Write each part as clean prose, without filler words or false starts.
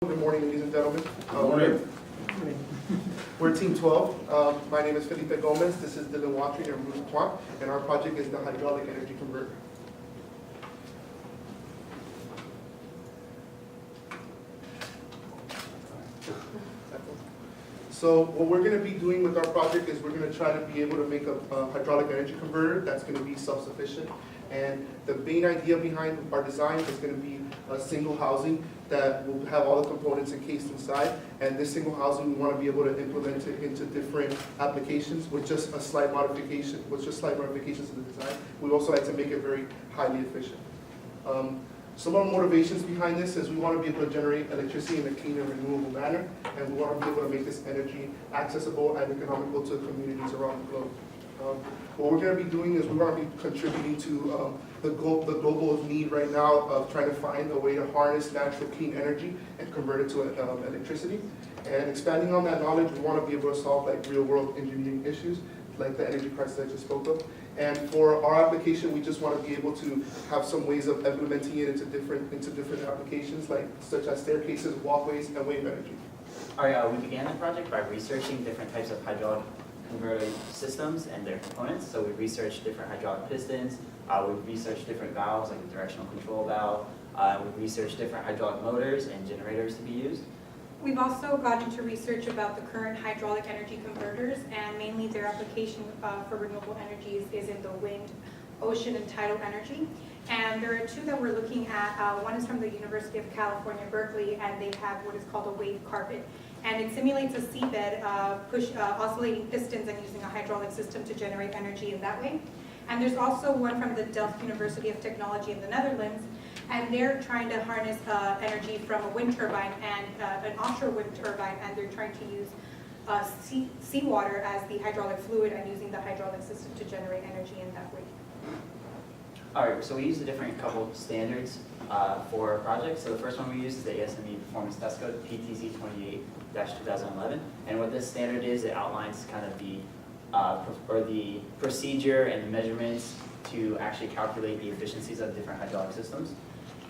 Good morning, ladies and gentlemen. Good morning. We're Team 12. My name is Felipe Gomez. This is Dylan Watry and Ruth Kwan, and our project is the hydraulic energy converter. So what we're going to be doing with our project is we're going to try to be able to make a hydraulic energy converter that's going to be self-sufficient. And the main idea behind our design is going to be a single housing that will have all the components encased inside. And this single housing, we want to be able to implement it into different applications with just a slight modification, modifications to the design. We also like to make it very highly efficient. Some of our motivations behind this is we want to be able to generate electricity in a clean and renewable manner, and we want to be able to make this energy accessible and economical to communities around the globe. What we're going to be doing is we want to be contributing to the global need right now of trying to find a way to harness natural clean energy and convert it to electricity. And expanding on that knowledge, we want to be able to solve like real-world engineering issues, like the energy crisis I just spoke of. And for our application, we just want to be able to have some ways of implementing it into different applications, like such as staircases, walkways, and wave energy. All right, we began the project by researching different types of hydraulic converter systems and their components. So we researched different hydraulic pistons, we researched different valves like the directional control valve, we researched different hydraulic motors and generators to be used. We've also got into research about the current hydraulic energy converters, and mainly their application for renewable energies is in the wind, ocean, and tidal energy. And there are two that we're looking at. One is from the University of California, Berkeley, and they have what is called a wave carpet. And it simulates a seabed, oscillating pistons and using a hydraulic system to generate energy in that way. And there's also one from the Delft University of Technology in the Netherlands, and they're trying to harness energy from a wind turbine and an offshore wind turbine, and they're trying to use seawater as the hydraulic fluid and using the hydraulic system to generate energy in that way. All right, so we used a different couple of standards for our project. So the first one we used is the ASME Performance Test Code, PTZ 28-2011. And what this standard is, it outlines kind of the procedure and the measurements to actually calculate the efficiencies of different hydraulic systems.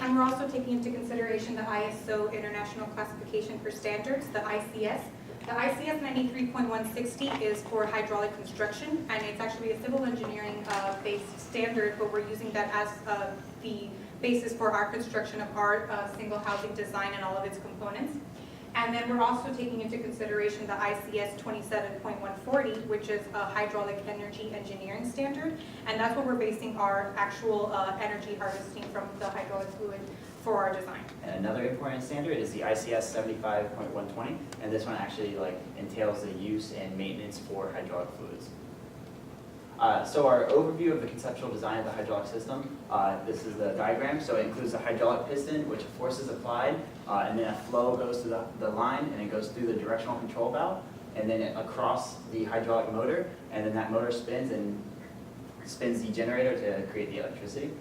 And we're also taking into consideration the ISO International Classification for Standards, the ICS. The ICS 93.160 is for hydraulic construction, and it's actually a civil engineering based standard, but we're using that as the basis for our construction of our single housing design and all of its components. And then we're also taking into consideration the ICS 27.140, which is a hydraulic energy engineering standard, and that's what we're basing our actual energy harvesting from the hydraulic fluid for our design. And another important standard is the ICS 75.120, and this one actually entails the use and maintenance for hydraulic fluids. So our overview of the conceptual design of the hydraulic system, this is the diagram. So it includes a hydraulic piston, which force is applied, and then a flow goes to the line, and it goes through the directional control valve, and then across the hydraulic motor, and then that motor spins and spins the generator to create the electricity.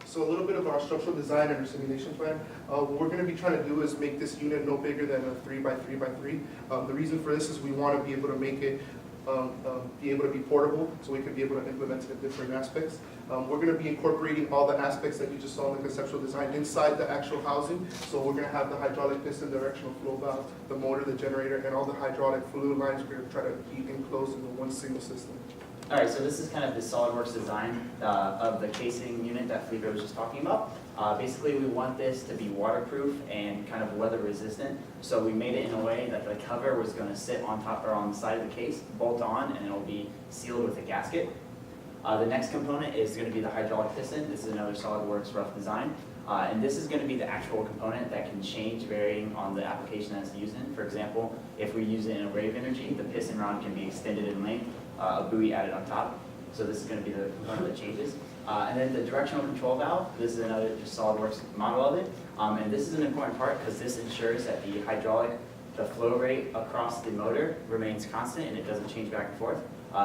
So a little bit of our structural design and our simulation plan. What we're going to be trying to do is make this unit no bigger than a 3x3x3. The reason for this is we want to be able to make it be able to be portable, so we can be able to implement it in different aspects. We're going to be incorporating all the aspects that you just saw in the conceptual design inside the actual housing. So we're going to have the hydraulic piston, directional flow valve, the motor, the generator, and all the hydraulic fluid lines we're going to try to be enclosed in one single system. All right, so this is kind of the Solidworks design of the casing unit that Felipe was just talking about. Basically, we want this to be waterproof and kind of weather resistant. So we made it in a way that the cover was going to sit on top or on the side of the case, bolt on, and it will be sealed with a gasket. The next component is going to be the hydraulic piston. This is another Solidworks rough design. And this is going to be the actual component that can change varying on the application that's used in. For example, if we use it in a wave energy, the piston rod can be extended in length, a buoy added on top. So this is going to be the component that changes. And then the directional control valve, this is another just SolidWorks model of it. And this is an important part because this ensures that the flow rate across the motor remains constant and it doesn't change back and forth.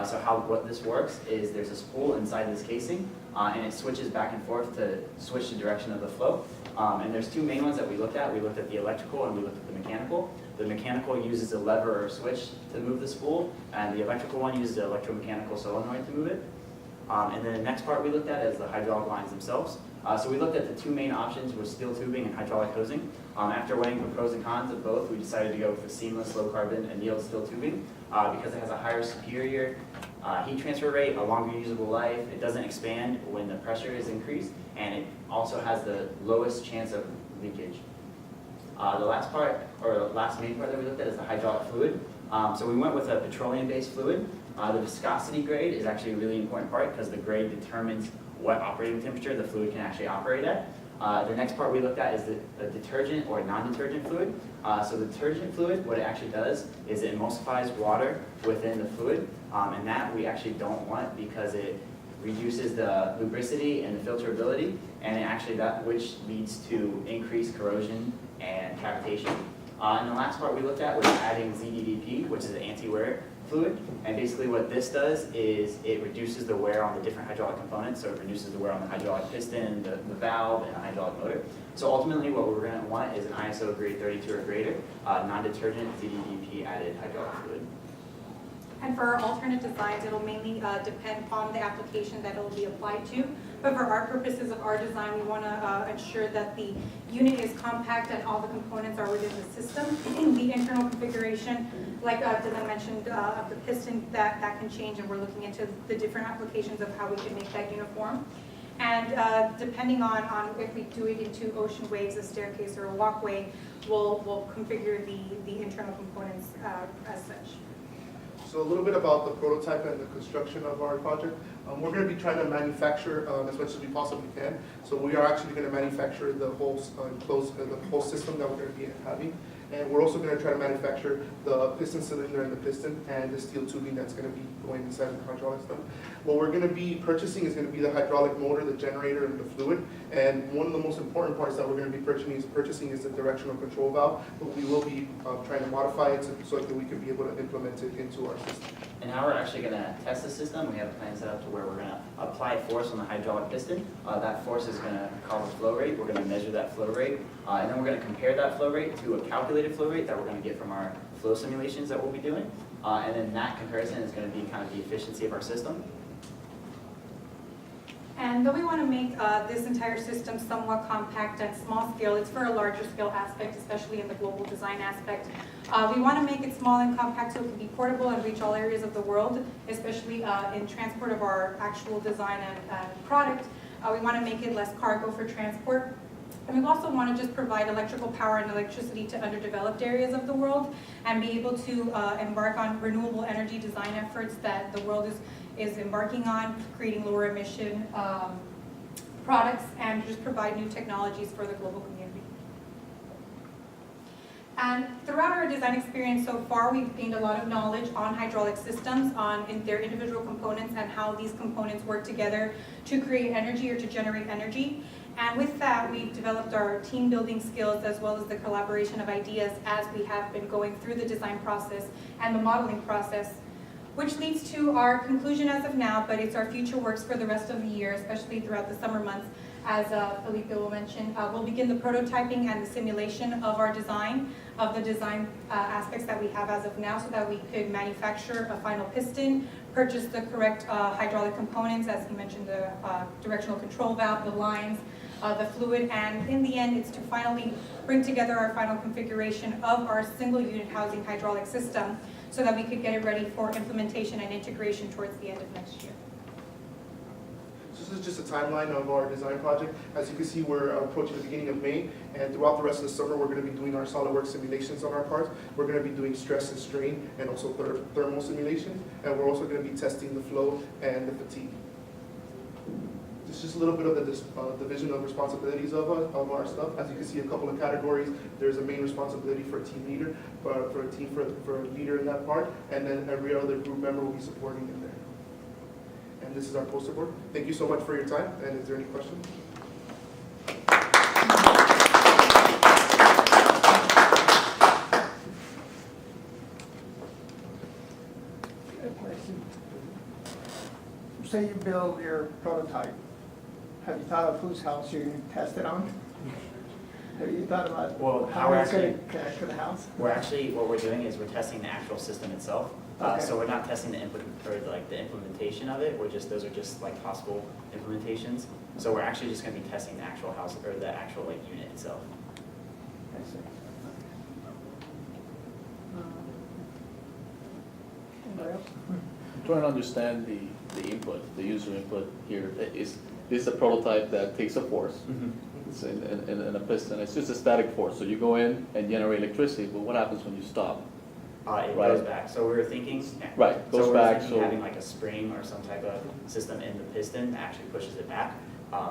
So what this works is there's a spool inside this casing and it switches back and forth to switch the direction of the flow. And there's two main ones that we looked at. We looked at the electrical and we looked at the mechanical. The mechanical uses a lever or a switch to move the spool, and the electrical one uses an electromechanical solenoid to move it. And then the next part we looked at is the hydraulic lines themselves. So we looked at the two main options with steel tubing and hydraulic hosing. After weighing the pros and cons of both, we decided to go with the seamless, low carbon, and yield steel tubing because it has a higher superior heat transfer rate, a longer usable life. It doesn't expand when the pressure is increased, and it also has the lowest chance of leakage. The last part, or the last main part that we looked at is the hydraulic fluid. So we went with a petroleum-based fluid. The viscosity grade is actually a really important part because the grade determines what operating temperature the fluid can actually operate at. The next part we looked at is the detergent or non-detergent fluid. So the detergent fluid, what it actually does is it emulsifies water within the fluid, and that we actually don't want because it reduces the lubricity and the filterability, and it actually which leads to increased corrosion and cavitation. And the last part we looked at was adding ZDDP, which is an anti-wear fluid. And basically what this does is it reduces the wear on the different hydraulic components. So it reduces the wear on the hydraulic piston, the valve, and the hydraulic motor. So ultimately what we're going to want is an ISO grade 32 or greater, non-detergent ZDDP added hydraulic fluid. And for our alternate designs, it'll mainly depend upon the application that it'll be applied to. But for our purposes of our design, we want to ensure that the unit is compact and all the components are within the system. The internal configuration, like Dylan mentioned, of the piston, that can change, and we're looking into the different applications of how we can make that uniform. And depending on if we do it into ocean waves, a staircase, or a walkway, we'll configure the internal components as such. So a little bit about the prototype and the construction of our project. We're going to be trying to manufacture as much as we possibly can. So we are actually going to manufacture the whole the whole system that we're going to be having. And we're also going to try to manufacture the piston cylinder and the piston and the steel tubing that's going to be going inside the hydraulic stuff. What we're going to be purchasing is going to be the hydraulic motor, the generator, and the fluid. And one of the most important parts that we're going to be purchasing is the directional control valve. But we will be trying to modify it so that we can be able to implement it into our system. And how we're actually going to test the system, we have a plan set up to where we're going to apply force on the hydraulic piston. That force is going to cause a flow rate. We're going to measure that flow rate. And then we're going to compare that flow rate to a calculated flow rate that we're going to get from our flow simulations that we'll be doing. And then that comparison is going to be kind of the efficiency of our system. And though we want to make this entire system somewhat compact and small scale, it's for a larger scale aspect, especially in the global design aspect. We want to make it small and compact so it can be portable and reach all areas of the world, especially in transport of our actual design and product. We want to make it less cargo for transport. And we also want to just provide electrical power and electricity to underdeveloped areas of the world and be able to embark on renewable energy design efforts that the world is embarking on, creating lower emission products, and just provide new technologies for the global community. And throughout our design experience so far, we've gained a lot of knowledge on hydraulic systems, on their individual components and how these components work together to create energy or to generate energy. And with that, we've developed our team building skills as well as the collaboration of ideas as we have been going through the design process and the modeling process, which leads to our conclusion as of now, but it's our future works for the rest of the year, especially throughout the summer months. As Felipe will mention, we'll begin the prototyping and the simulation of our design, of the design aspects that we have as of now, so that we could manufacture a final piston, purchase the correct hydraulic components, as he mentioned, the directional control valve, the lines, the fluid, and in the end, it's to finally bring together our final configuration of our single unit housing hydraulic system so that we could get it ready for implementation and integration towards the end of next year. This is just a timeline of our design project. As you can see, we're approaching the beginning of May, and throughout the rest of the summer, we're going to be doing our Solidworks simulations on our parts. We're going to be doing stress and strain and also thermal simulations, and we're also going to be testing the flow and the fatigue. This is just a little bit of the division of responsibilities of our stuff. As you can see, a couple of categories. There's a main responsibility for a team leader, for a leader in that part, and then every other group member will be supporting in there. And this is our poster board. Thank you so much for your time. And is there any questions? Good question. Say you build your prototype. Have you thought of whose house you're going to test it on? Have you thought about Well, how we're it's gonna actually- connect to the house? what we're doing is we're testing the actual system itself. Okay. So we're not testing the implementation of it, those are just like possible implementations. So we're actually just gonna be testing the actual house, or the actual like unit itself. I see. Anybody else? Trying to understand the input, the user input here. Is this a prototype that takes a force? It's in a piston, it's just a static force, so you go in and generate electricity, but what happens when you stop? It Right. goes back, so we were thinking. Right, goes so back, we're thinking so- having like a spring or some type of system in the piston that actually pushes it back.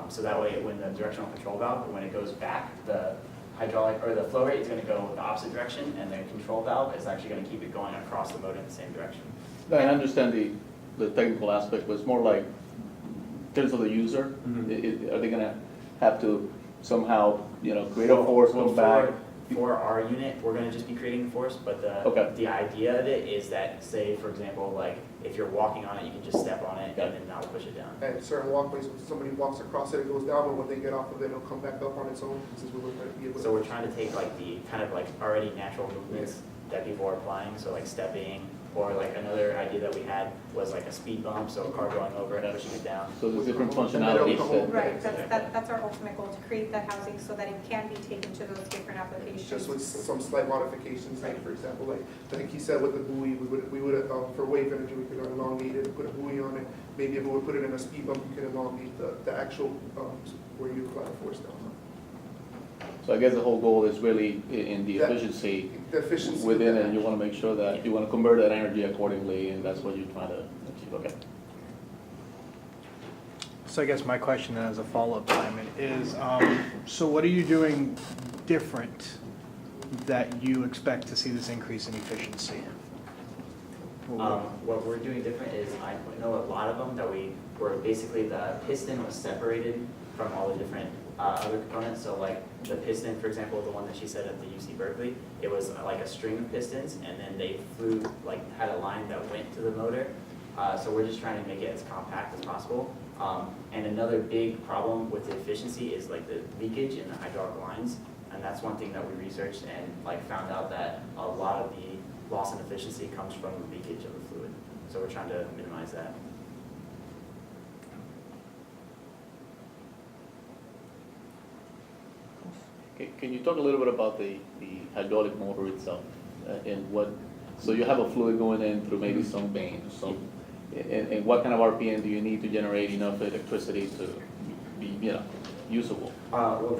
So that way, when the directional control valve, when it goes back, the hydraulic, or the flow rate is gonna go the opposite direction, and the control valve is actually gonna keep it going across the motor in the same direction. No, I understand the technical aspect, but it's more like, in terms of the user, Mhm. are they gonna have to somehow, create a force, Well, come back? For our unit, we're gonna just be creating the force, but Okay. the idea of it is that, say, for example, like, if you're walking on it, you can just step on it, Okay. and then that will push it down. At certain walkways, when somebody walks across it, it goes down, but when they get off of it, it'll come back up on its own. This is what we're trying to be able to. So we're trying to take like the kind of like already natural movements that people are applying, so like stepping, or like another idea that we had was like a speed bump, so a car going over and pushing it down. So there's different And then it'll functionalities come that, over. Right, that's our ultimate goal, to create that housing so that it can be taken to those different applications. Just with some slight modifications, like for example, like, I think he said with the buoy, we would, for wave energy, we could elongate it, put a buoy on it. Maybe if we would put it in a speed bump, you could elongate the actual, where you apply the force down. so I guess the whole goal is really in the That- efficiency The efficiency. within of it, and you wanna make sure that, you wanna convert that energy accordingly, and that's what you're trying to achieve, okay? So I guess my question then as a follow-up, Simon, is, so what are you doing different that you expect to see this increase in efficiency? What we're doing different is, I know a lot of them that were basically the piston was separated from all the different other components. So like the piston, for example, the one that she said at the UC Berkeley, it was like a string of pistons, and then they flew, like had a line that went to the motor. So we're just trying to make it as compact as possible. And another big problem with the efficiency is like the leakage in the hydraulic lines. And that's one thing that we researched and like found out that a lot of the loss in efficiency comes from the leakage of the fluid. So we're trying to minimize that. Can you talk a little bit about the hydraulic motor itself, and what, so you have a fluid going in through maybe some veins, and what kind of RPM do you need to generate enough electricity to be, usable? Well,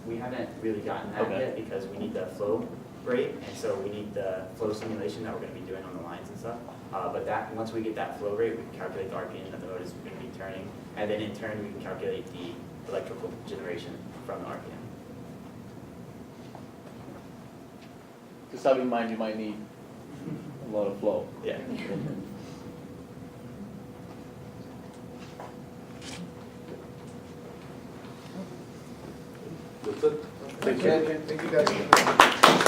we haven't really gotten that Okay. yet because we need the flow rate, and so we need the flow simulation that we're gonna be doing on the lines and stuff. But once we get that flow rate, we can calculate the RPM that the motor is gonna be turning, and then in turn, we can calculate the electrical generation from the RPM. Just have in mind, you might need a lot of flow. Yeah. Thank you guys.